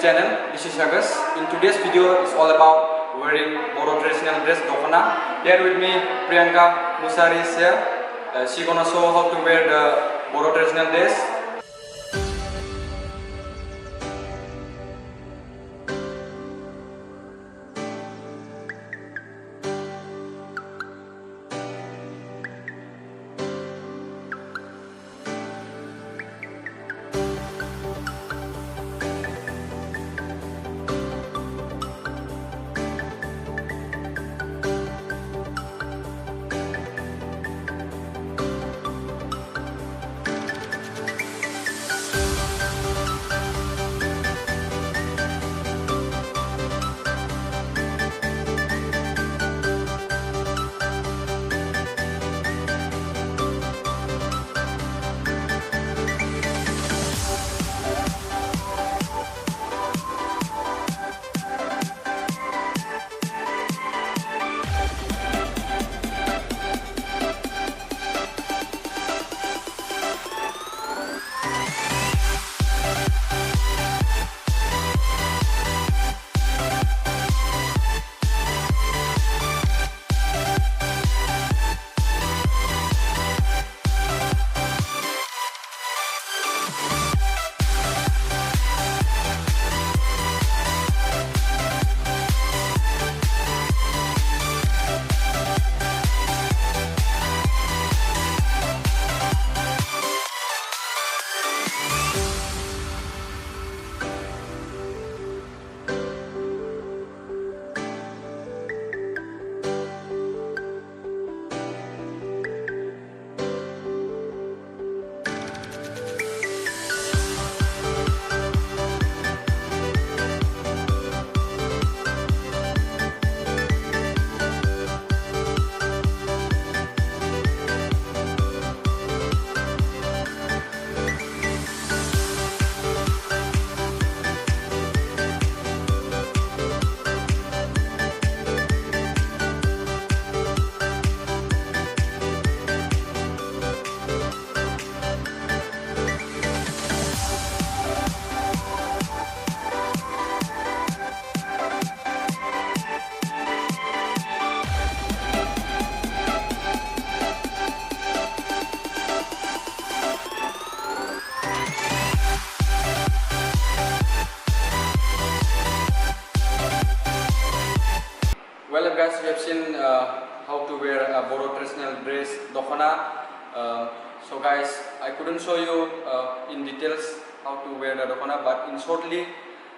channel. This is Agus. In today's video is all about wearing Boro traditional dress Dokona. Here with me Priyanka Musari is here. She gonna show how to wear the Boro traditional dress. Well guys, we have seen how to wear a Boro traditional dress Dokona. So guys, I couldn't show you in details how to wear the Dokona, but in shortly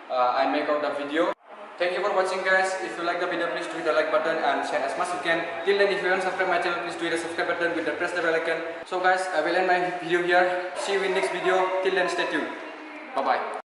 I make out the video. Thank you for watching guys. If you like the video, please do hit the like button and share as much as you can. Till then, if you haven't subscribed my channel, please do hit the subscribe button with the press the bell icon. So guys, I will end my video here. See you in next video. Till then, stay tuned. Bye bye.